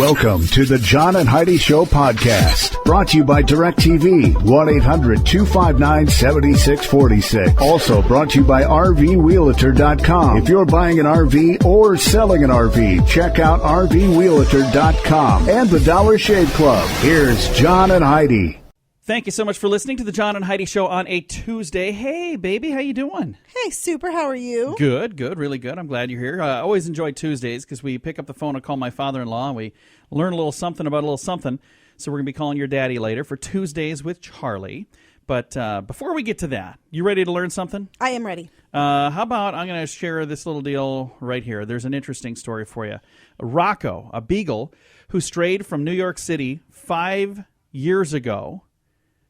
Welcome to the John and Heidi Show podcast, brought to you by DirecTV, 1-800-259-7646. Also brought to you by RVRealtor.com. If you're buying an RV or selling an RV, check out RVRealtor.com and the Dollar Shave Club. Here's John and Heidi. Thank you so much for listening to the John and Heidi Show on a Tuesday. Hey, baby, how you doing? Hey, super. How are you? Good, really good. I'm glad you're here. I always enjoy Tuesdays because we pick up the phone and call my father-in-law, and we learn a little something about a little something. So we're going to be calling your daddy later for Tuesdays with Charlie. But before we get to that, you ready to learn something? I am ready. How about I'm going to share this little deal right here. There's an interesting story for you. Rocco, a beagle who strayed from New York City 5 years ago,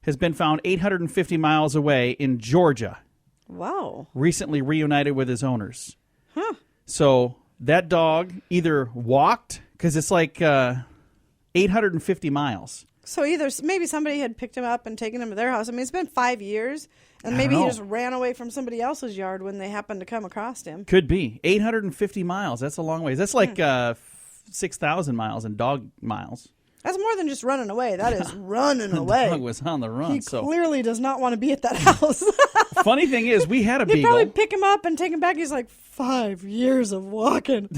has been found 850 miles away in Georgia. Wow. Recently reunited with his owners. Huh. So that dog either walked, because it's like 850 miles. So either maybe somebody had picked him up and taken him to their house. I mean, it's been 5 years, and maybe he just ran away from somebody else's yard when they happened to come across him. Could be. 850 miles. That's a long ways. That's like 6,000 miles in dog miles. That's more than just running away. That is running away. The dog was on the run. He clearly does not want to be at that house. Funny thing is, we had a beagle. They'd probably pick him up and take him back. He's like, 5 years of walking.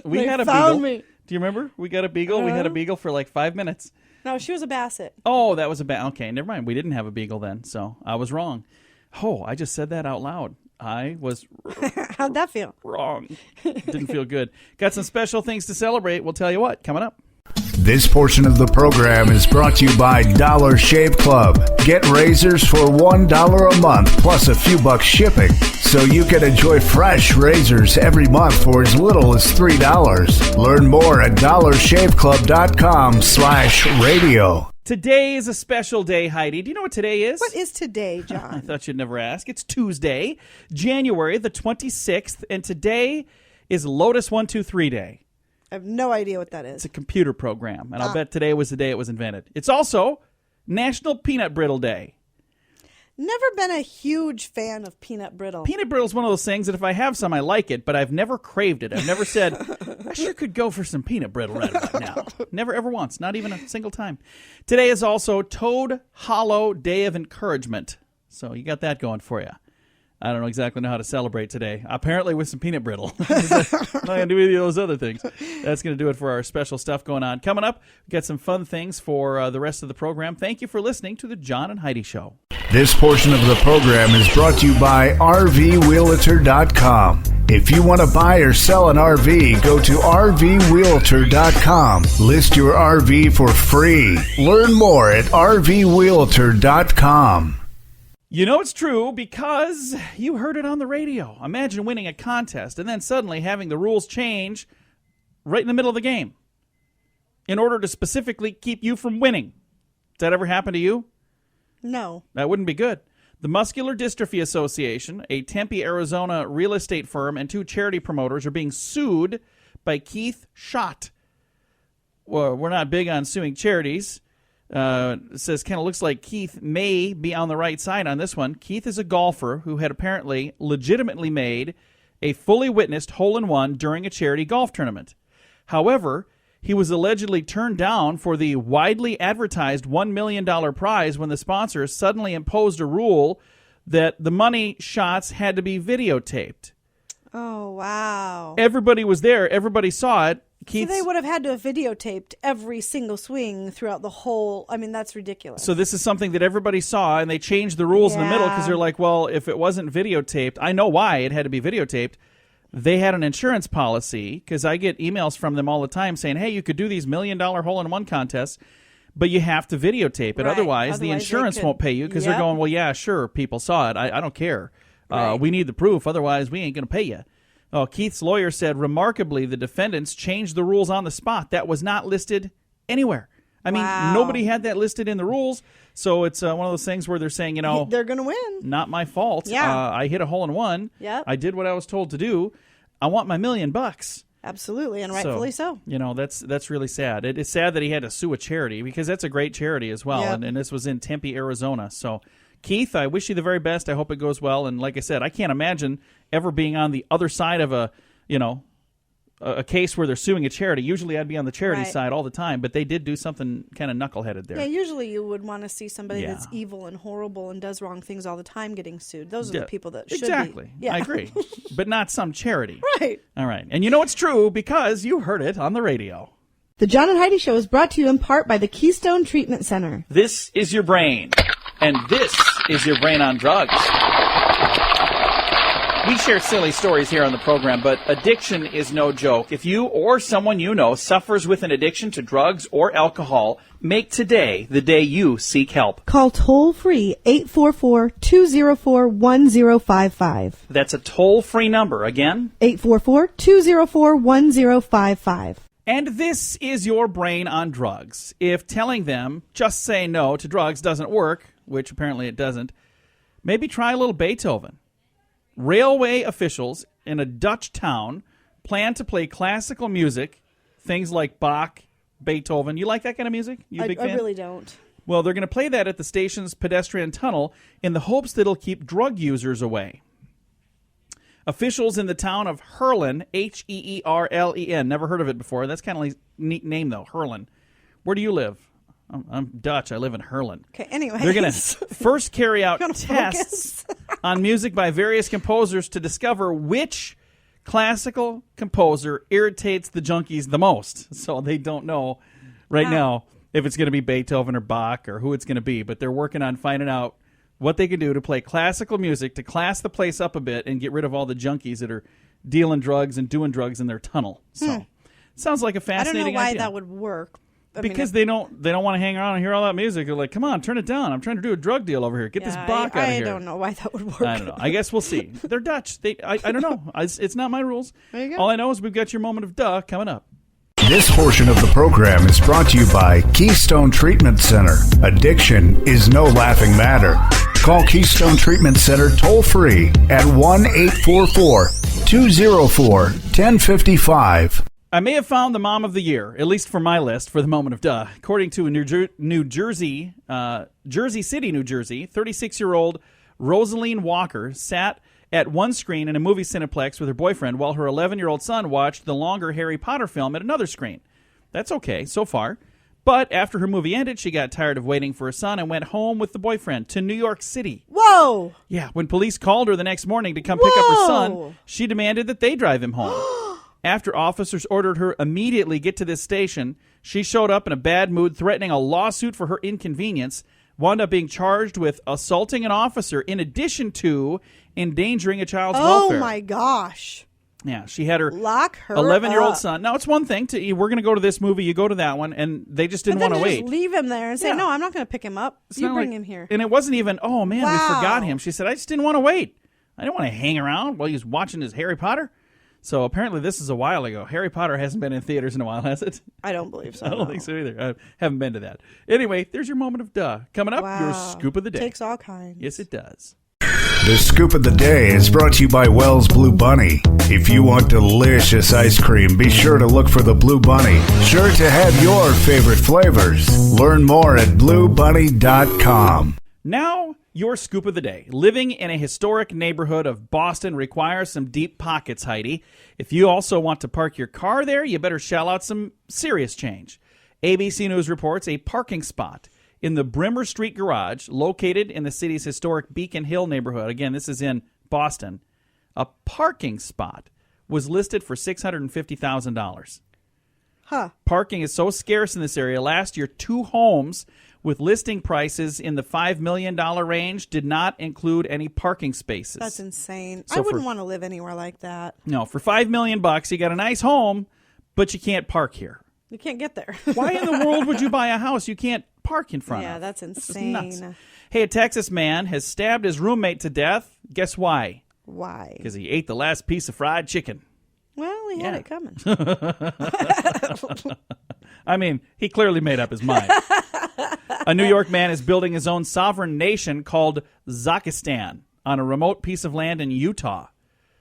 We had a found beagle. Me. Do you remember? We got a beagle. We had a beagle for like 5 minutes. No, she was a basset. Oh, that was a okay, never mind. We didn't have a beagle then, so I was wrong. Oh, I just said that out loud. I was How'd that feel? Wrong. Didn't feel good. Got some special things to celebrate. We'll tell you what, coming up. This portion of the program is brought to you by Dollar Shave Club. Get razors for $1 a month plus a few bucks shipping, so you can enjoy fresh razors every month for as little as $3. Learn more at dollarshaveclub.com/radio. Today is a special day, Heidi. Do you know what today is? What is today, I John? thought you'd never ask. It's Tuesday, January the 26th, and today is Lotus 123 Day. I have no idea what that is. It's a computer program, and I'll bet today was the day it was invented. It's also National Peanut Brittle Day. Never been a huge fan of peanut brittle. Peanut brittle is one of those things that if I have some, I like it, but I've never craved it. I've never said, I sure could go for some peanut brittle right about now. Never, ever once. Not even a single time. Today is also Toad Hollow Day of Encouragement. So you got that going for you. I don't know exactly know how to celebrate today. Apparently with some peanut brittle. I'm not going to do any of those other things. That's going to do it for our special stuff going on. Coming up, we've got some fun things for the rest of the program. Thank you for listening to the John and Heidi Show. This portion of the program is brought to you by RVRealtor.com. If you want to buy or sell an RV, go to RVRealtor.com. List your RV for free. Learn more at RVRealtor.com. You know it's true because you heard it on the radio. Imagine winning a contest and then suddenly having the rules change right in the middle of the game in order to specifically keep you from winning. Does that ever happen to you? No. That wouldn't be good. The Muscular Dystrophy Association, a Tempe, Arizona real estate firm, and 2 charity promoters are being sued by Keith Schott. Well, we're not big on suing charities. It says kind of looks like Keith may be on the right side on this one. Keith is a golfer who had apparently legitimately made a fully witnessed hole-in-one during a charity golf tournament. However, he was allegedly turned down for the widely advertised $1 million prize when the sponsors suddenly imposed a rule that the money shots had to be videotaped. Oh, wow. Everybody was there. Everybody saw it. So they would have had to have videotaped every single swing throughout the whole. I mean, that's ridiculous. So this is something that everybody saw, and they changed the rules in the middle because they're like, well, if it wasn't videotaped, I know why it had to be videotaped. They had an insurance policy, because I get emails from them all the time saying, hey, you could do these $1 million hole-in-one contests, but you have to videotape it. Right. Otherwise, the insurance won't pay you because they're going, well, yeah, sure, people saw it. I don't care. Right. We need the proof. Otherwise, we ain't going to pay you. Oh, Keith's lawyer said, remarkably, the defendants changed the rules on the spot. That was not listed anywhere. I mean, nobody had that listed in the rules. So it's one of those things where they're saying, you know, they're going to win. Not my fault. Yeah. I hit a hole-in-one. Yep. I did what I was told to do. I want my $1 million. Absolutely, and rightfully so. You know, that's really sad. It's sad that he had to sue a charity because that's a great charity as well. Yep. And this was in Tempe, Arizona. So, Keith, I wish you the very best. I hope it goes well. And like I said, I can't imagine ever being on the other side of a, a case where they're suing a charity. Usually I'd be on the charity Right. side all the time, but they did do something kind of knuckleheaded there. Yeah, usually you would want to see somebody that's evil and horrible and does wrong things all the time getting sued. Those are the people that should exactly. be. Yeah. I agree. But not some charity. Right. All right. And you know it's true because you heard it on the radio. The John and Heidi Show is brought to you in part by the Keystone Treatment Center. This is your brain, and this is your brain on drugs. We share silly stories here on the program, but addiction is no joke. If you or someone you know suffers with an addiction to drugs or alcohol, make today the day you seek help. Call toll-free 844-204-1055. That's a toll-free number. Again? 844-204-1055. And this is your brain on drugs. If telling them just say no to drugs doesn't work, which apparently it doesn't, maybe try a little Beethoven. Railway officials in a Dutch town plan to play classical music, things like Bach, Beethoven. You like that kind of music? You a big fan? I really don't. Well, they're going to play that at the station's pedestrian tunnel in the hopes that it'll keep drug users away. Officials in the town of Heerlen, Heerlen, never heard of it before. That's kind of like a neat name, though, Heerlen. Where do you live? I'm Dutch. I live in Heerlen. Okay, anyway. They're going to first carry out tests on music by various composers to discover which classical composer irritates the junkies the most. So they don't know right now if it's going to be Beethoven or Bach or who it's going to be, but they're working on finding out what they can do to play classical music to class the place up a bit and get rid of all the junkies that are dealing drugs and doing drugs in their tunnel. So sounds like a fascinating idea. I don't know why that would work. Because they don't want to hang around and hear all that music. They're like, come on, turn it down. I'm trying to do a drug deal over here. Get this Bach out of here. I don't know why that would work. I don't know. I guess we'll see. They're Dutch. I don't know. It's not my rules. There you go. All I know is we've got your moment of duh coming up. This portion of the program is brought to you by Keystone Treatment Center. Addiction is no laughing matter. Call Keystone Treatment Center toll-free at 1-844-204-1055. I may have found the mom of the year, at least for my list, for the moment of duh. According to a New Jersey, Jersey City, New Jersey, 36-year-old Rosaline Walker sat at one screen in a movie Cineplex with her boyfriend while her 11-year-old son watched the longer Harry Potter film at another screen. That's okay so far. But after her movie ended, she got tired of waiting for her son and went home with the boyfriend to New York City. Whoa! Yeah, when police called her the next morning to come pick up her son, she demanded that they drive him home. After officers ordered her immediately get to this station, she showed up in a bad mood, threatening a lawsuit for her inconvenience, wound up being charged with assaulting an officer in addition to endangering a child's welfare. Oh, my gosh. Yeah, she had her Lock her 11-year-old up. son. Now, it's one thing to, we're going to go to this movie, you go to that one, and they just didn't want to wait. Just leave him there and say, Yeah. no, I'm not going to pick him up. It's You not bring like- him here. And it wasn't even, oh, man, we Wow. forgot him. She said, I just didn't want to wait. I didn't want to hang around while he was watching his Harry Potter. So apparently this is a while ago. Harry Potter hasn't been in theaters in a while, has it? I don't believe so. I don't think so either. I haven't been to that. Anyway, there's your moment of duh. Coming up, your Wow. scoop of the day. Takes all kinds. Yes, it does. The Scoop of the Day is brought to you by Wells Blue Bunny. If you want delicious ice cream, be sure to look for the Blue Bunny. Sure to have your favorite flavors. Learn more at bluebunny.com. Now, your scoop of the day. Living in a historic neighborhood of Boston requires some deep pockets, Heidi. If you also want to park your car there, you better shell out some serious change. ABC News reports a parking spot in the Brimmer Street garage, located in the city's historic Beacon Hill neighborhood. Again, this is in Boston. A parking spot was listed for $650,000. Huh. Parking is so scarce in this area. Last year, 2 homes with listing prices in the $5 million range did not include any parking spaces. That's insane. So I wouldn't want to live anywhere like that. No, for $5 million, you got a nice home, but you can't park here. You can't get there. Why in the world would you buy a house you can't park in front of? Yeah, that's This is insane. nuts. Hey, a Texas man has stabbed his roommate to death. Guess why? Why? Because he ate the last piece of fried chicken. Well, he had Yeah. it coming. I mean, he clearly made up his mind. A New York man is building his own sovereign nation called Zakistan on a remote piece of land in Utah.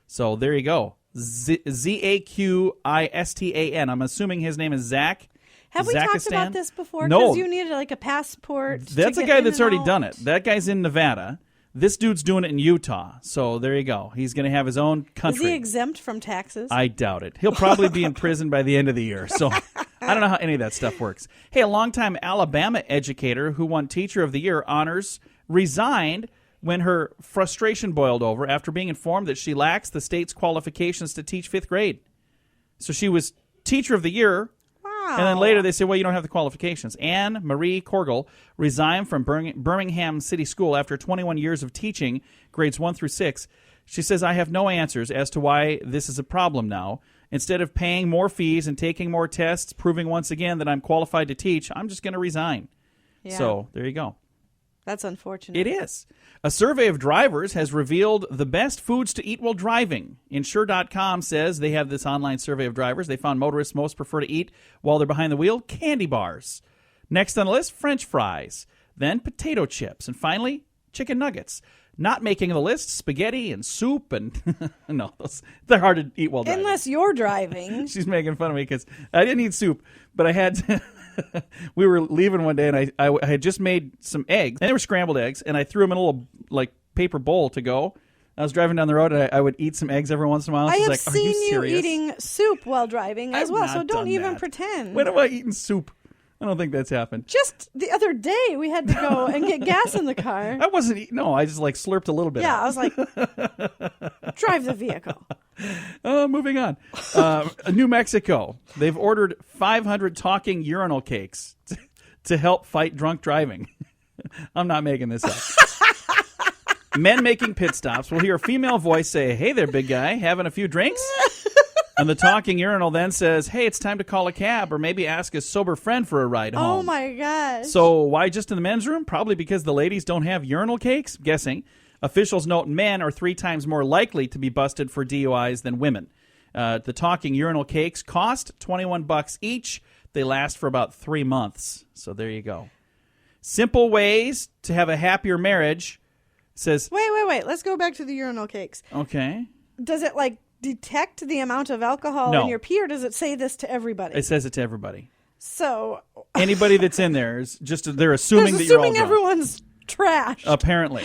So there you go. Zakistan. I'm assuming his name is Zach. Have we talked Zakistan? about this before? No. Because you needed like a passport. That's to a get guy in that's and already out. done it. That guy's in Nevada. This dude's doing it in Utah, so there you go. He's going to have his own country. Is he exempt from taxes? I doubt it. He'll probably be in prison by the end of the year, so I don't know how any of that stuff works. Hey, a longtime Alabama educator who won Teacher of the Year honors resigned when her frustration boiled over after being informed that she lacks the state's qualifications to teach 5th grade. So she was Teacher of the Year. And then later they say, well, you don't have the qualifications. Anne Marie Corgel resigned from Birmingham City School after 21 years of teaching grades 1 through 6. She says, I have no answers as to why this is a problem now. Instead of paying more fees and taking more tests, proving once again that I'm qualified to teach, I'm just going to resign. Yeah. So there you go. That's unfortunate. It is. A survey of drivers has revealed the best foods to eat while driving. Insure.com says they have this online survey of drivers. They found motorists most prefer to eat while they're behind the wheel candy bars. Next on the list, French fries. Then potato chips. And finally, chicken nuggets. Not making the list, spaghetti and soup. And no, they're hard to eat while driving. Unless you're driving. She's making fun of me because I didn't eat soup, but I had to. We were leaving one day, and I had just made some eggs, and they were scrambled eggs, and I threw them in a little paper bowl to go. I was driving down the road, and I would eat some eggs every once in a while. I have like, seen you eating soup while driving as well, so don't even that. Pretend. When have I eaten soup? I don't think that's happened. Just the other day, we had to go and get gas in the car. I wasn't eating. No, I just slurped a little bit. Yeah, I was like, drive the vehicle. Moving on. New Mexico. They've ordered 500 talking urinal cakes to help fight drunk driving. I'm not making this up. Men making pit stops will hear a female voice say, hey there, big guy, having a few drinks? And the talking urinal then says, hey, it's time to call a cab or maybe ask a sober friend for a ride home. Oh, my gosh. So why just in the men's room? Probably because the ladies don't have urinal cakes, guessing. Officials note men are 3 times more likely to be busted for DUIs than women. The talking urinal cakes cost $21 each. They last for about 3 months. So there you go. Simple ways to have a happier marriage says... Wait. Let's go back to the urinal cakes. Okay. Does it, detect the amount of alcohol in your pee, or does it say this to everybody? It says it to everybody. So... Anybody that's in there is just... They're assuming that you're all drunk. Everyone's trash. Apparently.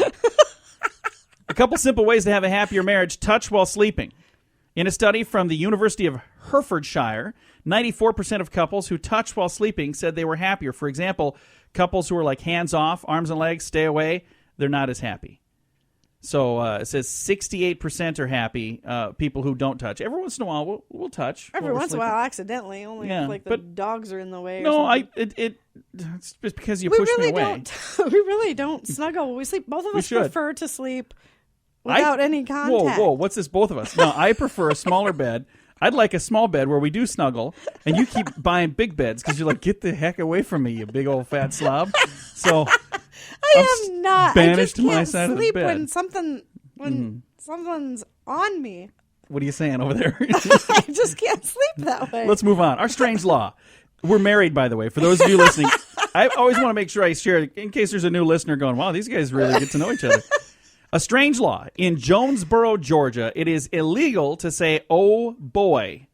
A couple simple ways to have a happier marriage. Touch while sleeping. In a study from the University of Hertfordshire, 94% of couples who touch while sleeping said they were happier. For example, couples who are hands off, arms and legs, stay away, they're not as happy. So it says 68% are happy, people who don't touch. Every once in a while, we'll touch. Every once in a while, accidentally. Only if the dogs are in the way or something. It's just because you push me away. We really don't snuggle when we sleep. Both of us prefer to sleep without any contact. Whoa, what's this, both of us? No, I prefer a smaller bed. I'd like a small bed where we do snuggle, and you keep buying big beds because you're like, get the heck away from me, you big old fat slob. So I am not. Banished to my side of the bed. When something's on me. What are you saying over there? I just can't sleep that way. Let's move on. Our strange law. We're married, by the way. For those of you listening, I always want to make sure I share, in case there's a new listener going, wow, these guys really get to know each other. A strange law. In Jonesboro, Georgia, it is illegal to say, oh, boy.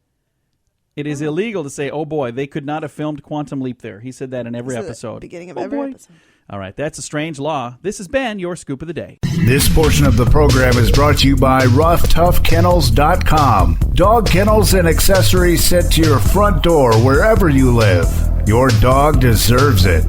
It is illegal to say, oh, boy. They could not have filmed Quantum Leap there. He said that in every episode. Beginning of every episode. All right, that's a strange law. This has been your Scoop of the Day. This portion of the program is brought to you by RoughToughKennels.com. Dog kennels and accessories sent to your front door wherever you live. Your dog deserves it.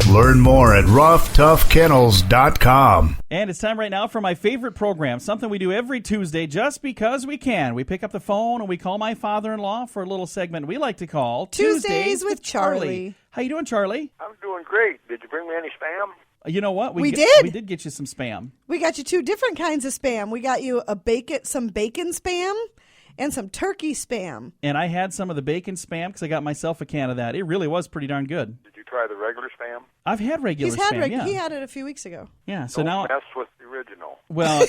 Learn more at RoughToughKennels.com. And it's time right now for my favorite program, something we do every Tuesday just because we can. We pick up the phone and we call my father-in-law for a little segment we like to call Tuesdays with Charlie. How you doing, Charlie? I'm doing great. Did you bring me any spam? You know what? We did. We did get you some spam. We got you 2 different kinds of spam. We got you some bacon spam and some turkey spam. And I had some of the bacon spam because I got myself a can of that. It really was pretty darn good. Did you try the regular spam? I've had regular spam, yeah. He had it a few weeks ago. Yeah, so Don't now... mess with the original. Well,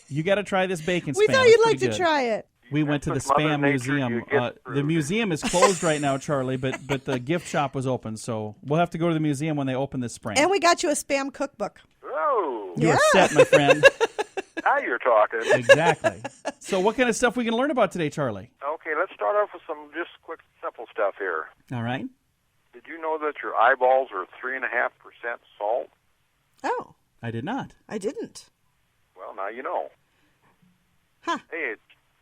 you got to try this bacon spam. We thought you'd like to try it. We went to the Spam Museum. The museum is closed right now, Charlie, but the gift shop was open, so we'll have to go to the museum when they open this spring. And we got you a spam cookbook. Oh. You're set, my friend. Now you're talking. Exactly. So what kind of stuff we can learn about today, Charlie? Okay, let's start off with some just quick, simple stuff here. All right. Did you know that your eyeballs are 3.5% salt? Oh. I did not. I didn't. Well, now you know. Huh. Hey, it's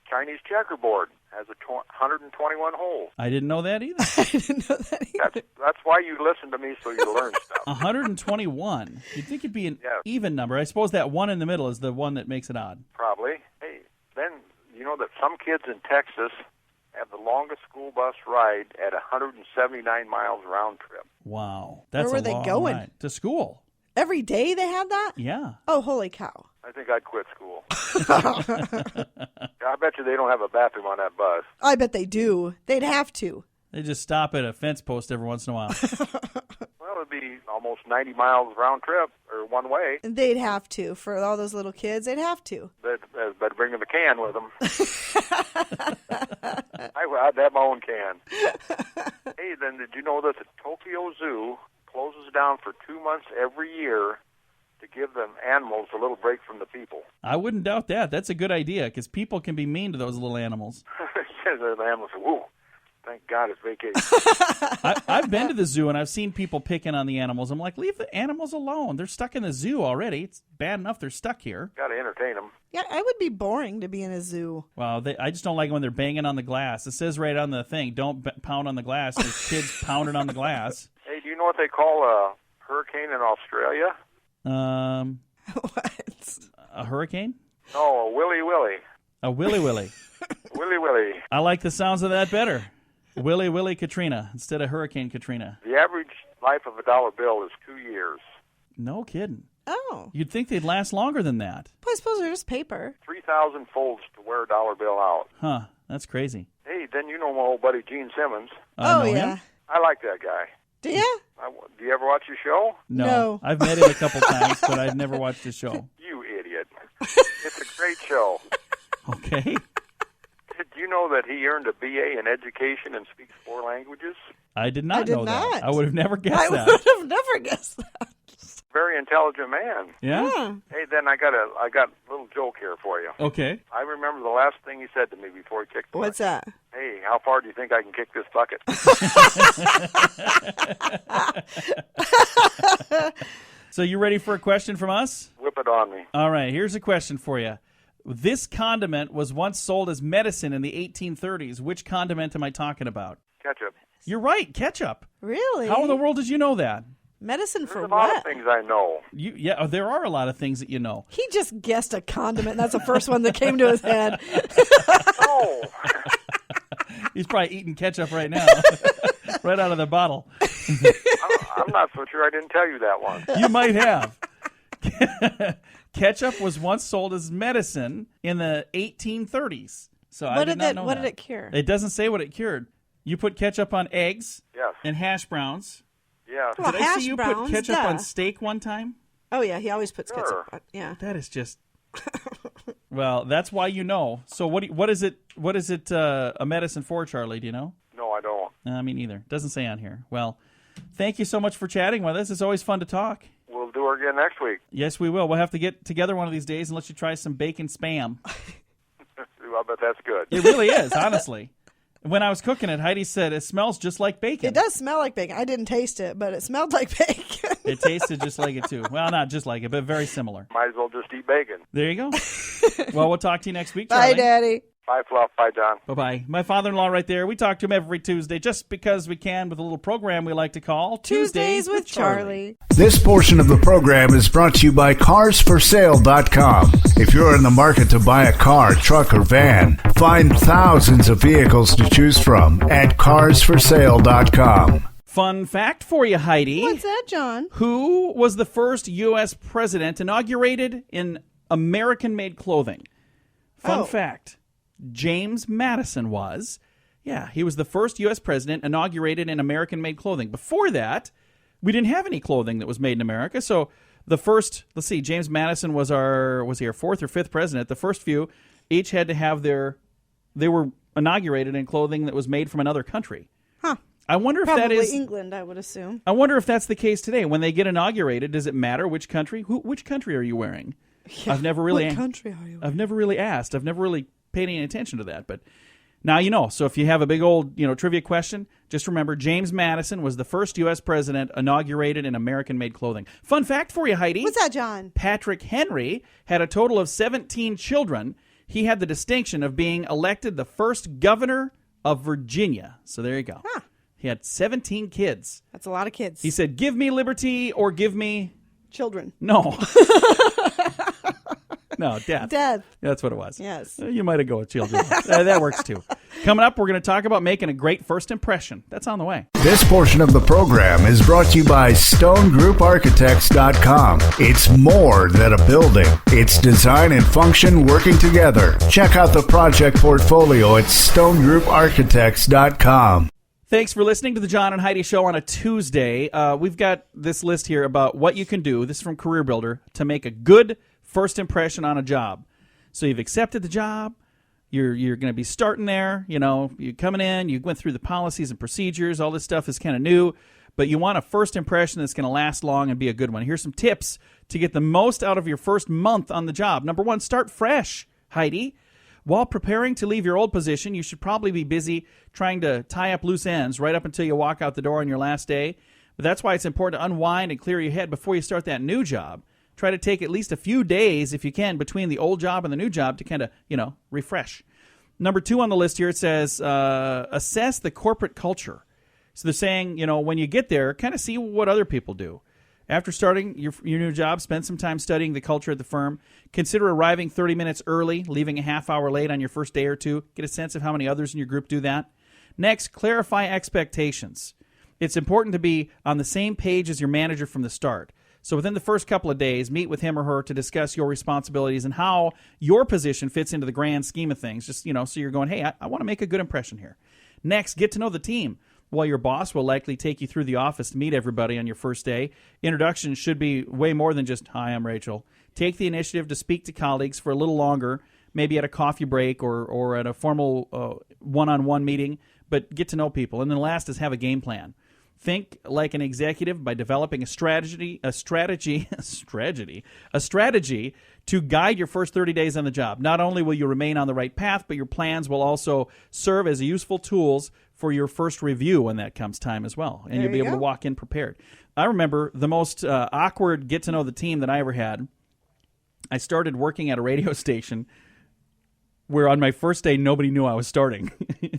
Chinese checkerboard. Has 121 holes. I didn't know that either. I didn't know that either. That's why you listen to me, so you learn stuff. 121. You'd think it'd be an Yeah. even number. I suppose that one in the middle is the one that makes it odd. Probably. Hey, then you know that some kids in Texas have the longest school bus ride at 179 miles round trip. Wow. That's Where were a they long going? ride. To school. Every day they had that? Yeah. Oh, holy cow. I think I'd quit school. I bet you they don't have a bathroom on that bus. I bet they do. They'd have to. They just stop at a fence post every once in a while. Well, it'd be almost 90 miles round trip, or one way. They'd have to. For all those little kids, they'd have to. But better bring them a can with them. I'd have my own can. Hey, then did you know that the Tokyo Zoo closes down for 2 months every year to give them animals a little break from the people? I wouldn't doubt that. That's a good idea because people can be mean to those little animals. The animals say, "Whoa, thank God it's vacation." I've been to the zoo and I've seen people picking on the animals. I'm like, leave the animals alone. They're stuck in the zoo already. It's bad enough they're stuck here. Got to entertain them. Yeah, it would be boring to be in a zoo. Well, I just don't like it when they're banging on the glass. It says right on the thing, don't pound on the glass. There's kids pounding on the glass. Hey, do you know what they call a hurricane in Australia? What? A hurricane? No, a willy willy. A willy willy. Willy willy. I like the sounds of that better. Willy willy Katrina instead of Hurricane Katrina. The average life of a dollar bill is 2 years. No kidding. Oh. You'd think they'd last longer than that. Well, I suppose they're just paper. 3,000 folds to wear a dollar bill out. Huh. That's crazy. Hey, then you know my old buddy Gene Simmons. Oh, know yeah. him? I like that guy. Do you? Do you ever watch his show? No. I've met him a couple times, but I've never watched his show. You idiot. It's a great show. Okay. Did you know that he earned a BA in education and speaks 4 languages? I did not know not. that. I would have never guessed I that. would have never guessed that. Very intelligent man. Yeah? Yeah. Hey, then I got a little joke here for you. Okay. I remember the last thing he said to me before he kicked the What's bucket. that? Hey, how far do you think I can kick this bucket? So you ready for a question from us? Whip it on me. All right, here's a question for you. This condiment was once sold as medicine in the 1830s. Which condiment am I talking about? Ketchup. You're right, ketchup. Really? How in the world did you know that? Medicine for There's a lot what? of things I know. There are a lot of things that you know. He just guessed a condiment. That's the first one that came to his head. Oh, He's probably eating ketchup right now, right out of the bottle. I'm not so sure I didn't tell you that one. You might have. Ketchup was once sold as medicine in the 1830s. So I did not know What that. did it cure? It doesn't say what it cured. You put ketchup on eggs Yes. and hash browns. Yeah. Well, Did I see hash you browns, put ketchup duh. on steak one time? Oh, yeah, he always puts Sure. ketchup on. Yeah. That is just. Well, that's why you know. So what is it? What is it a medicine for, Charlie? Do you know? No, I don't. Me neither. Doesn't say on here. Well, thank you so much for chatting with us. It's always fun to talk. We'll do it again next week. Yes, we will. We'll have to get together one of these days and let you try some bacon spam. I bet that's good. It really is, honestly. When I was cooking it, Heidi said it smells just like bacon. It does smell like bacon. I didn't taste it, but it smelled like bacon. It tasted just like it, too. Well, not just like it, but very similar. Might as well just eat bacon. There you go. Well, we'll talk to you next week, Bye, Charlie. Daddy. Bye, Fluff. Bye, John. Bye-bye. My father-in-law right there. We talk to him every Tuesday just because we can with a little program we like to call Tuesdays with Charlie. This portion of the program is brought to you by CarsForSale.com. If you're in the market to buy a car, truck, or van, find thousands of vehicles to choose from at CarsForSale.com. Fun fact for you, Heidi. What's that, John? Who was the first U.S. president inaugurated in American-made clothing? Fun fact. James Madison was. Yeah, he was the first U.S. president inaugurated in American-made clothing. Before that, we didn't have any clothing that was made in America. So the first, let's see, James Madison was he our fourth or fifth president? The first few each had to have they were inaugurated in clothing that was made from another country. Huh. I wonder if Probably that is England, I would assume. I wonder if that's the case today. When they get inaugurated, does it matter which country? Which country are you wearing? Yeah. I've never really What country are you in? I've never really asked. I've never really paid any attention to that. But Now you know. So if you have a big old, trivia question, just remember James Madison was the first U.S. president inaugurated in American-made clothing. Fun fact for you, Heidi. What's that, John? Patrick Henry had a total of 17 children. He had the distinction of being elected the first governor of Virginia. So there you go. Huh. He had 17 kids. That's a lot of kids. He said, give me liberty or give me... children. No. No, death. Death. That's what it was. Yes. You might have go with children. That works too. Coming up, we're going to talk about making a great first impression. That's on the way. This portion of the program is brought to you by StoneGroupArchitects.com. It's more than a building. It's design and function working together. Check out the project portfolio at StoneGroupArchitects.com. Thanks for listening to the John and Heidi Show on a Tuesday. We've got this list here about what you can do, this is from Career Builder, to make a good first impression on a job. So you've accepted the job, you're going to be starting there, you're coming in, you went through the policies and procedures, all this stuff is kind of new, but you want a first impression that's going to last long and be a good one. Here's some tips to get the most out of your first month on the job. Number one, start fresh, Heidi. While preparing to leave your old position, you should probably be busy trying to tie up loose ends right up until you walk out the door on your last day. But that's why it's important to unwind and clear your head before you start that new job. Try to take at least a few days, if you can, between the old job and the new job to kind of, refresh. Number 2 on the list here, it says assess the corporate culture. So they're saying, when you get there, kind of see what other people do. After starting your new job, spend some time studying the culture at the firm. Consider arriving 30 minutes early, leaving a half hour late on your first day or two. Get a sense of how many others in your group do that. Next, clarify expectations. It's important to be on the same page as your manager from the start. So within the first couple of days, meet with him or her to discuss your responsibilities and how your position fits into the grand scheme of things. Just, so you're going, hey, I want to make a good impression here. Next, get to know the team. While your boss will likely take you through the office to meet everybody on your first day, introductions should be way more than just, hi, I'm Rachel. Take the initiative to speak to colleagues for a little longer, maybe at a coffee break or at a formal one-on-one meeting, but get to know people. And then last is have a game plan. Think like an executive by developing a strategy to guide your first 30 days on the job. Not only will you remain on the right path, but your plans will also serve as useful tools for your first review when that comes time as well. And you'll be able to walk in prepared. I remember the most awkward get to know the team that I ever had. I started working at a radio station where on my first day, nobody knew I was starting.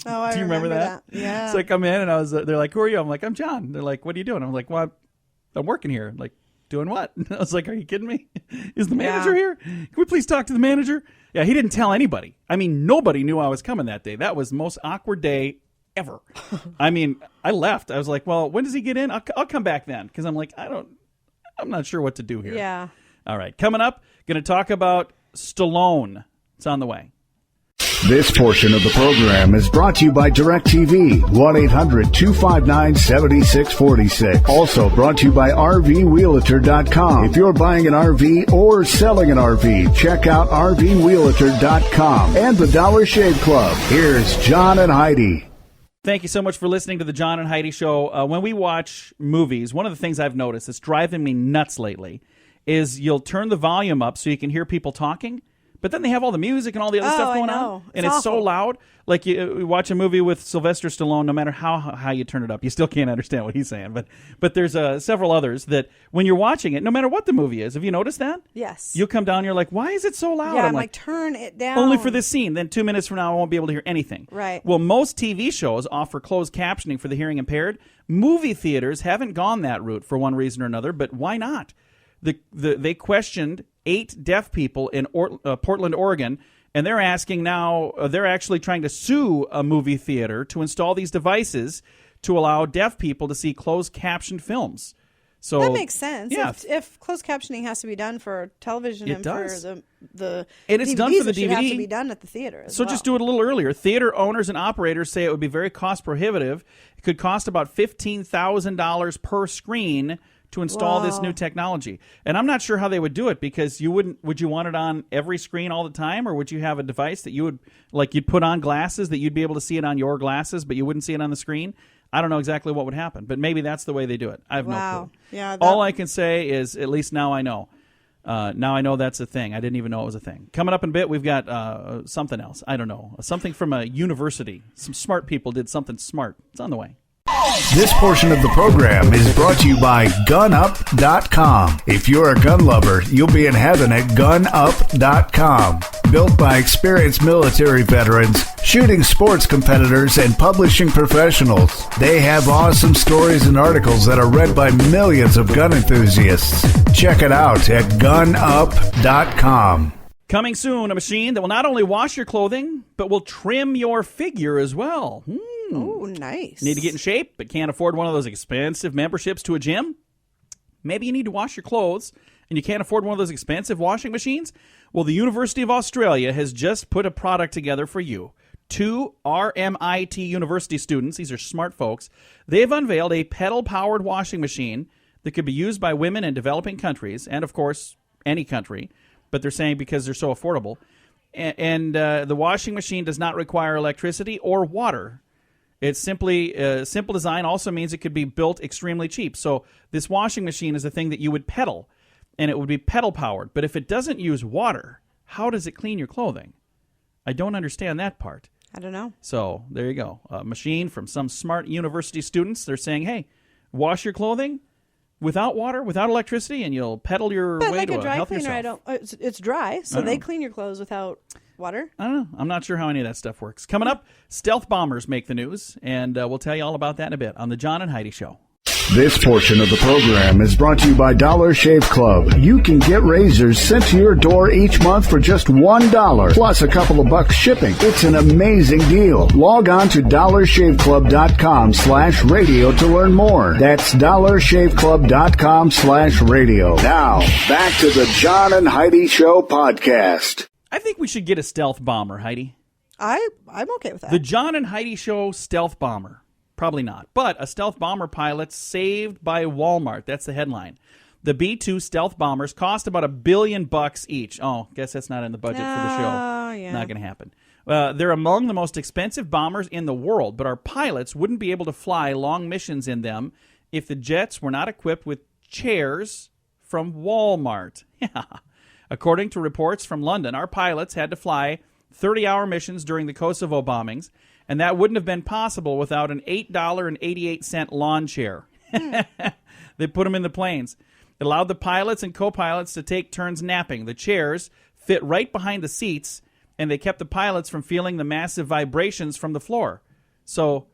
Oh, I Do you remember that? Yeah. So I come in and they're like, who are you? I'm like, I'm John. They're like, what are you doing? I'm like, well, I'm working here. I'm like, doing what? And I was like, are you kidding me? Is the manager here? Can we please talk to the manager? Yeah, he didn't tell anybody. I mean, nobody knew I was coming that day. That was the most awkward day ever. I mean, I left. I was like, well, when does he get in? I'll come back then. Because I'm like, I'm not sure what to do here. Yeah. All right. Coming up, going to talk about Stallone. It's on the way. This portion of the program is brought to you by DirecTV, 1-800-259-7646. Also brought to you by RVRealtor.com. If you're buying an RV or selling an RV, check out RVRealtor.com and the Dollar Shave Club. Here's John and Heidi. Thank you so much for listening to the John and Heidi Show. When we watch movies, one of the things I've noticed that's driving me nuts lately is you'll turn the volume up so you can hear people talking, but then they have all the music and all the other stuff going on, and it's so loud. Like you watch a movie with Sylvester Stallone, no matter how you turn it up, you still can't understand what he's saying. But there's several others that when you're watching it, no matter what the movie is, have you noticed that? Yes. You'll come down, you're like, why is it so loud? Yeah, I'm like, turn it down. Only for this scene. Then 2 minutes from now, I won't be able to hear anything. Right. Well, most TV shows offer closed captioning for the hearing impaired. Movie theaters haven't gone that route for one reason or another, but why not? They questioned 8 deaf people in Portland, Oregon, and they're asking now, they're actually trying to sue a movie theater to install these devices to allow deaf people to see closed captioned films. So that makes sense. Yeah. If closed captioning has to be done for television and does. for the and it's DVDs, done for the it should DVD. have to be done at the theater as So well. just do it a little earlier. Theater owners and operators say it would be very cost prohibitive. It could cost about $15,000 per screen to install this new technology. And I'm not sure how they would do it, because would you want it on every screen all the time, or would you have a device that you'd put on glasses that you'd be able to see it on your glasses, but you wouldn't see it on the screen? I don't know exactly what would happen, but maybe that's the way they do it. I have no clue. Yeah, all I can say is, at least now I know. Now I know that's a thing. I didn't even know it was a thing. Coming up in a bit, we've got something else. I don't know. Something from a university. Some smart people did something smart. It's on the way. This portion of the program is brought to you by GunUp.com. If you're a gun lover, you'll be in heaven at GunUp.com. Built by experienced military veterans, shooting sports competitors, and publishing professionals. They have awesome stories and articles that are read by millions of gun enthusiasts. Check it out at GunUp.com. Coming soon, a machine that will not only wash your clothing, but will trim your figure as well. Oh, nice. Need to get in shape, but can't afford one of those expensive memberships to a gym? Maybe you need to wash your clothes, and you can't afford one of those expensive washing machines? Well, the University of Australia has just put a product together for you. 2 RMIT University students, these are smart folks, they've unveiled a pedal-powered washing machine that could be used by women in developing countries, and of course, any country, but they're saying because they're so affordable. And the washing machine does not require electricity or water. It's simply simple design also means it could be built extremely cheap. So this washing machine is a thing that you would pedal, and it would be pedal powered. But if it doesn't use water, how does it clean your clothing? I don't understand that part. I don't know. So there you go. A machine from some smart university students. They're saying, hey, wash your clothing without water, without electricity, and you'll pedal your way like to a dry help cleaner, yourself. it's dry, so they clean your clothes without water. I don't know. I'm not sure how any of that stuff works. Coming up, stealth bombers make the news, and we'll tell you all about that in a bit on the John and Heidi Show. This portion of the program is brought to you by Dollar Shave Club. You can get razors sent to your door each month for just $1, plus a couple of bucks shipping. It's an amazing deal. Log on to dollarshaveclub.com/radio to learn more. That's dollarshaveclub.com/radio. Now, back to the John and Heidi Show podcast. I think we should get a stealth bomber, Heidi. I'm okay with that. The John and Heidi Show stealth bomber. Probably not. But a stealth bomber pilot saved by Walmart. That's the headline. The B-2 stealth bombers cost about $1 billion each. Oh, guess that's not in the budget for the show. Yeah. Not going to happen. They're among the most expensive bombers in the world, but our pilots wouldn't be able to fly long missions in them if the jets were not equipped with chairs from Walmart. According to reports from London, our pilots had to fly 30-hour missions during the Kosovo bombings, and that wouldn't have been possible without an $8.88 lawn chair. They put them in the planes. It allowed the pilots and co-pilots to take turns napping. The chairs fit right behind the seats, and they kept the pilots from feeling the massive vibrations from the floor. So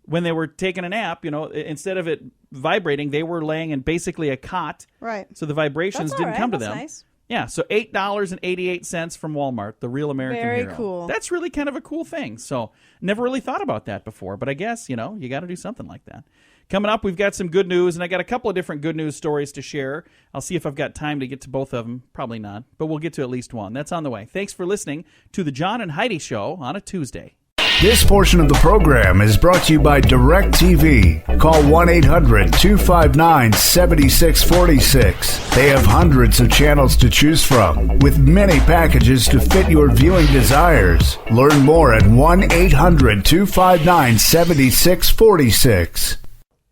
when they were taking a nap, instead of it vibrating, they were laying in basically a cot. Right. So the vibrations didn't come to them. That's nice. Yeah, so $8.88 from Walmart, the real American hero. Very cool. That's really kind of a cool thing. So never really thought about that before, but I guess, you got to do something like that. Coming up, we've got some good news, and I got a couple of different good news stories to share. I'll see if I've got time to get to both of them. Probably not, but we'll get to at least one. That's on the way. Thanks for listening to the John and Heidi Show on a Tuesday. This portion of the program is brought to you by DirecTV. Call 1-800-259-7646. They have hundreds of channels to choose from, with many packages to fit your viewing desires. Learn more at 1-800-259-7646.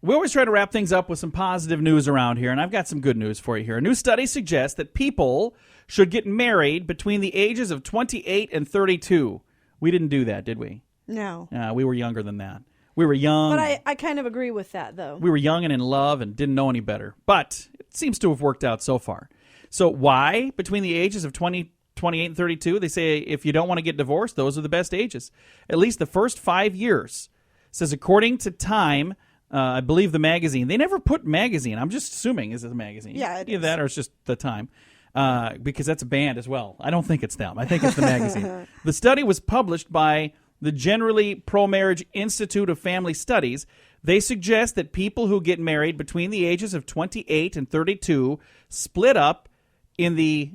We always try to wrap things up with some positive news around here, and I've got some good news for you here. A new study suggests that people should get married between the ages of 28 and 32. We didn't do that, did we? No. We were younger than that. We were young. But I kind of agree with that, though. We were young and in love and didn't know any better. But it seems to have worked out so far. So why between the ages of 28 and 32? They say if you don't want to get divorced, those are the best ages. At least the first 5 years. It says according to Time, I believe the magazine. They never put magazine. I'm just assuming is it a magazine. Yeah, it Either is. that or it's just the Time. Because that's a band as well. I don't think it's them. I think it's the magazine. The study was published by the Generally Pro-Marriage Institute of Family Studies. They suggest that people who get married between the ages of 28 and 32 split up the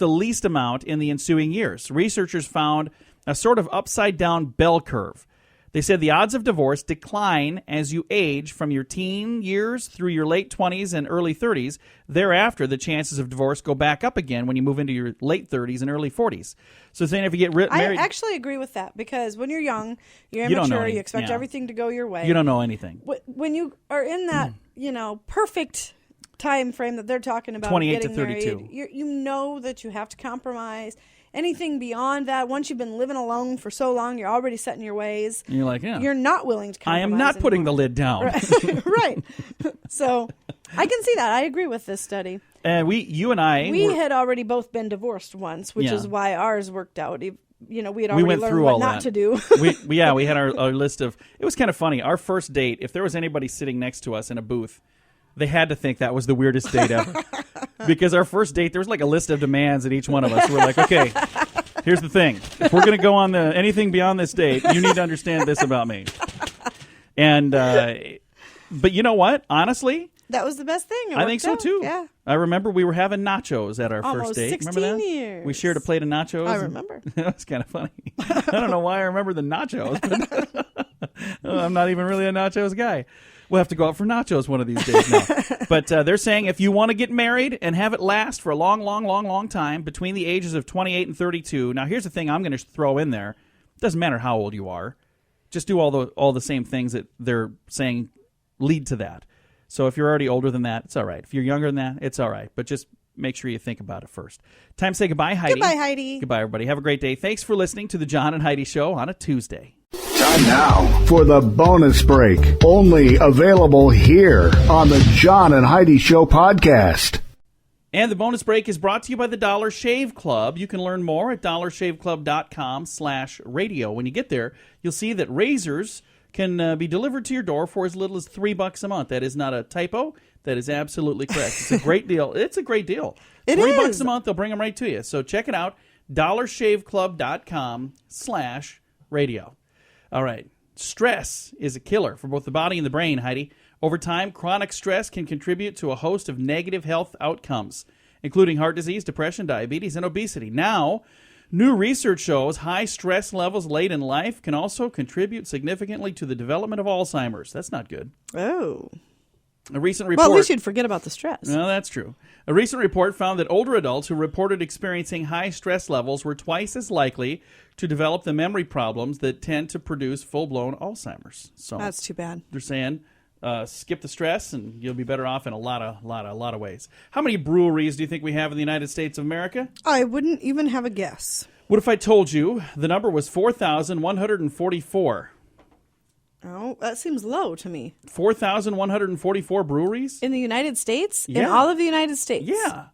least amount in the ensuing years. Researchers found a sort of upside-down bell curve. They said the odds of divorce decline as you age from your teen years through your late 20s and early 30s. Thereafter, the chances of divorce go back up again when you move into your late 30s and early 40s. So saying if you get married... I actually agree with that because when you're young, you're You don't know immature, any- you expect yeah. everything to go your way. You don't know anything. When you are in that, perfect time frame that they're talking about, 28 getting to 32. married, you know that you have to compromise. Anything beyond that, once you've been living alone for so long, you're already set in your ways. And you're like, yeah. You're not willing to compromise. I am not putting the lid down. Right. Right. So I can see that. I agree with this study. And you and I... We had already both been divorced once, which is why ours worked out. You know, we had already went learned through what all not that. to do. we had our list of... It was kind of funny. Our first date, if there was anybody sitting next to us in a booth, they had to think that was the weirdest date ever. Because our first date, there was like a list of demands at each one of us. We're like, okay, here's the thing. If we're going to go on anything beyond this date, you need to understand this about me. And, but you know what? Honestly... That was the best thing. I think so, too. Yeah. I remember we were having nachos at our Almost first date. 16 Remember that? years. We shared a plate of nachos. I remember. That was kind of funny. I don't know why I remember the nachos, but I'm not even really a nachos guy. We'll have to go out for nachos one of these days now. But they're saying if you want to get married and have it last for a long, long, long, long time, between the ages of 28 and 32. Now, here's the thing I'm going to throw in there. It doesn't matter how old you are. Just do all the same things that they're saying lead to that. So if you're already older than that, it's all right. If you're younger than that, it's all right. But just make sure you think about it first. Time to say goodbye, Heidi. Goodbye, Heidi. Goodbye, everybody. Have a great day. Thanks for listening to the John and Heidi Show on a Tuesday. Time now for the bonus break. Only available here on the John and Heidi Show podcast. And the bonus break is brought to you by the Dollar Shave Club. You can learn more at dollarshaveclub.com/radio. When you get there, you'll see that razors can be delivered to your door for as little as $3 a month. That is not a typo. That is absolutely correct. It's a great deal. It's a great deal. It $3 is. a month, they'll bring them right to you. So check it out, dollarshaveclub.com/radio. All right. Stress is a killer for both the body and the brain, Heidi. Over time, chronic stress can contribute to a host of negative health outcomes, including heart disease, depression, diabetes, and obesity. Now, new research shows high stress levels late in life can also contribute significantly to the development of Alzheimer's. That's not good. Oh. A recent report... Well, at least you'd forget about the stress. No, that's true. A recent report found that older adults who reported experiencing high stress levels were twice as likely to develop the memory problems that tend to produce full-blown Alzheimer's. So That's too bad. they're saying skip the stress and you'll be better off in a lot of ways. How many breweries do you think we have in the United States of America? I wouldn't even have a guess. What if I told you the number was 4,144? Oh, that seems low to me. 4,144 breweries? In the United States? In Yeah. all of the United States? Yeah.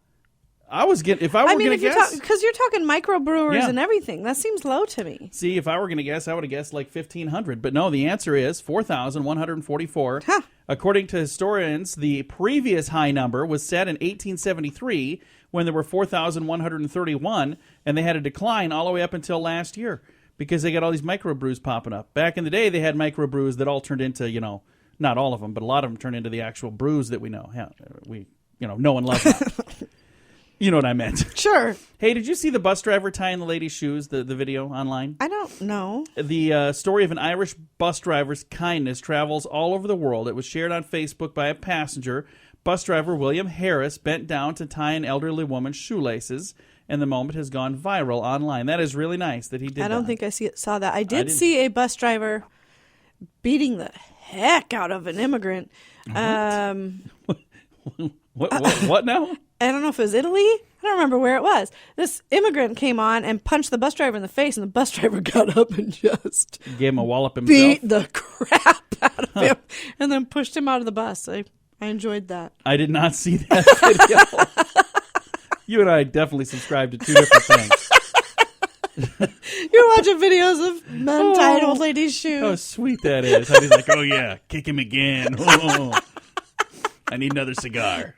If I were going to guess... because you're talking microbrewers Yeah. and everything. That seems low to me. See, if I were going to guess, I would have guessed like 1,500. But no, the answer is 4,144. Huh. According to historians, the previous high number was set in 1873 when there were 4,131, and they had a decline all the way up until last year because they got all these microbrews popping up. Back in the day, they had microbrews that all turned into, not all of them, but a lot of them turned into the actual brews that we know. Yeah, no one loves that. You know what I meant. Sure. Hey, did you see the bus driver tying the lady's shoes, the video online? I don't know. The story of an Irish bus driver's kindness travels all over the world. It was shared on Facebook by a passenger. Bus driver William Harris bent down to tie an elderly woman's shoelaces, and the moment has gone viral online. That is really nice that he did that. I don't think I saw that. I did see a bus driver beating the heck out of an immigrant. What now? I don't know if it was Italy. I don't remember where it was. This immigrant came on and punched the bus driver in the face, and the bus driver got up and just Gave him a wallop himself? beat the crap out of him and then pushed him out of the bus. I enjoyed that. I did not see that video. You and I definitely subscribe to two different things. You're watching videos of men tying old ladies' shoes. How sweet that is. Heidi's like, oh yeah, kick him again. Oh, I need another cigar.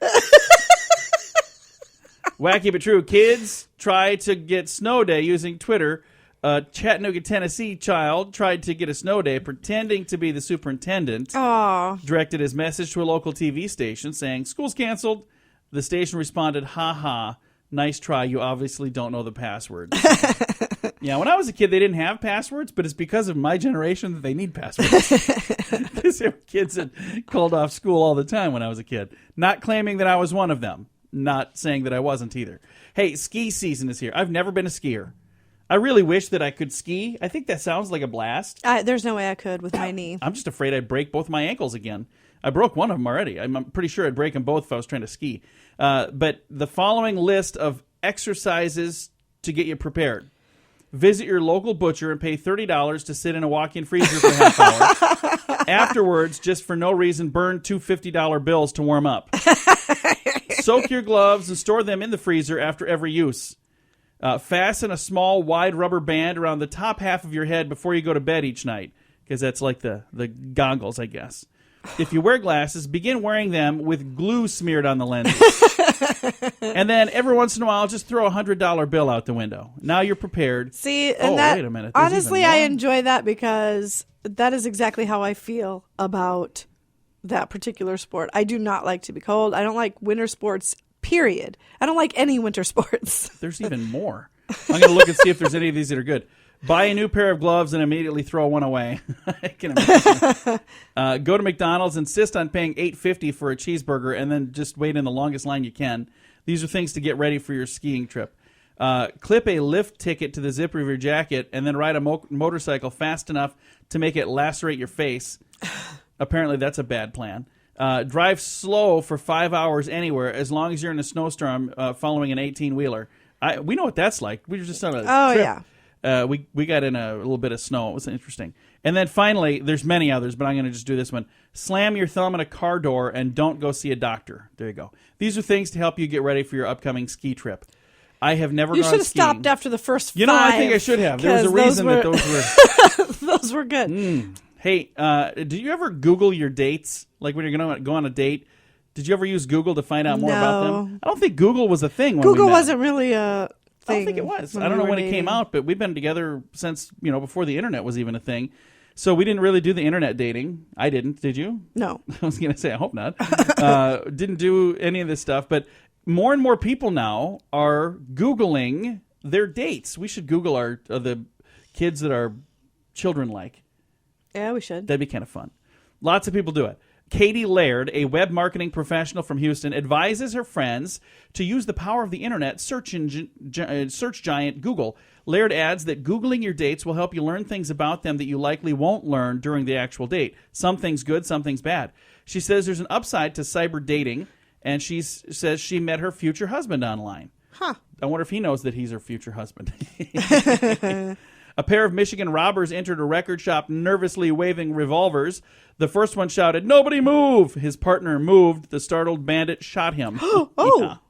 Wacky but true. Kids try to get snow day using Twitter. A Chattanooga, Tennessee child tried to get a snow day pretending to be the superintendent. Aw. Directed his message to a local TV station saying, "School's canceled." The station responded, "Ha ha, nice try. You obviously don't know the password." Yeah, when I was a kid, they didn't have passwords, but it's because of my generation that they need passwords. Because there were kids that called off school all the time when I was a kid. Not claiming that I was one of them. Not saying that I wasn't either. Hey, ski season is here. I've never been a skier. I really wish that I could ski. I think that sounds like a blast. There's no way I could with my knee. I'm just afraid I'd break both my ankles again. I broke one of them already. I'm pretty sure I'd break them both if I was trying to ski. But the following list of exercises to get you prepared. Visit your local butcher and pay $30 to sit in a walk-in freezer for a half hour. Afterwards, just for no reason, burn two $50 bills to warm up. Soak your gloves and store them in the freezer after every use. Fasten a small, wide rubber band around the top half of your head before you go to bed each night, because that's like the goggles, I guess. If you wear glasses, begin wearing them with glue smeared on the lenses. And then every once in a while, just throw a $100 bill out the window. Now you're prepared. See, and that, wait a minute. There's honestly, I enjoy that because that is exactly how I feel about that particular sport. I do not like to be cold. I don't like winter sports, period. I don't like any winter sports. There's even more. I'm going to look and see if there's any of these that are good. Buy a new pair of gloves and immediately throw one away. I can imagine. Go to McDonald's, insist on paying $8.50 for a cheeseburger, and then just wait in the longest line you can. These are things to get ready for your skiing trip. Clip a lift ticket to the zipper of your jacket, and then ride a motorcycle fast enough to make it lacerate your face. Apparently, that's a bad plan. Drive slow for 5 hours anywhere, as long as you're in a snowstorm following an 18-wheeler. We know what that's like. We were just on a trip. Yeah. We got in a little bit of snow. It was interesting. And then finally, there's many others, but I'm going to just do this one. Slam your thumb in a car door and don't go see a doctor. There you go. These are things to help you get ready for your upcoming ski trip. I have never gone skiing. You should have stopped after the first 5. You know, I think I should have. There was a reason that those were... Those were good. Hey, did you ever Google your dates? Like when you're going to go on a date? Did you ever use Google to find out more about them? I don't think Google was a thing when we met. Google wasn't really a... I don't think it was. I don't know when it came out, but we've been together since, before the internet was even a thing. So we didn't really do the internet dating. I didn't. Did you? No. I was going to say, I hope not. Didn't do any of this stuff. But more and more people now are Googling their dates. We should Google the kids that our children like. Yeah, we should. That'd be kind of fun. Lots of people do it. Katie Laird, a web marketing professional from Houston, advises her friends to use the power of the internet search giant Google. Laird adds that Googling your dates will help you learn things about them that you likely won't learn during the actual date. Some things good, some things bad. She says there's an upside to cyber dating, and she says she met her future husband online. Huh. I wonder if he knows that he's her future husband. A pair of Michigan robbers entered a record shop nervously waving revolvers. The first one shouted, "Nobody move!" His partner moved. The startled bandit shot him. Oh.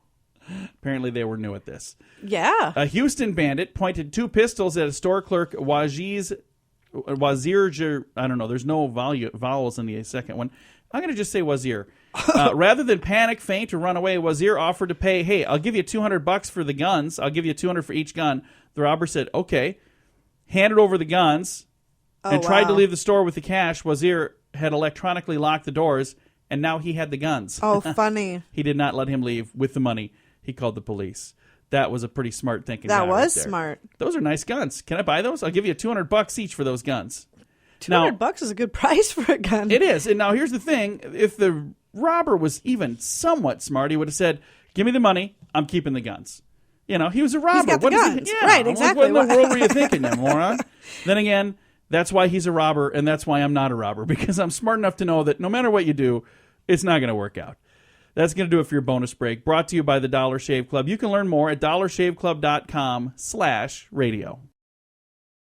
Yeah. Apparently they were new at this. Yeah. A Houston bandit pointed 2 pistols at a store clerk, Wazir. I don't know. There's no vowels in the second one. I'm going to just say Wazir. Rather than panic, faint, or run away, Wazir offered to pay, "Hey, I'll give you $200 for the guns. I'll give you $200 for each gun." The robber said, "Okay." Handed over the guns and tried to leave the store with the cash. Wazir had electronically locked the doors, and now he had the guns. Oh, funny. He did not let him leave with the money. He called the police. That was a pretty smart thinking guy. That was right there. smart. Those are nice guns. Can I buy those? I'll give you $200 each for those guns. $200 is a good price for a gun. It is. And now here's the thing. If the robber was even somewhat smart, he would have said, "Give me the money. I'm keeping the guns." He was a robber. He's got the guns. Right, exactly. What in the world were you thinking, you moron? Then again, that's why he's a robber, and that's why I'm not a robber, because I'm smart enough to know that no matter what you do, it's not going to work out. That's going to do it for your bonus break, brought to you by the Dollar Shave Club. You can learn more at dollarshaveclub.com/radio.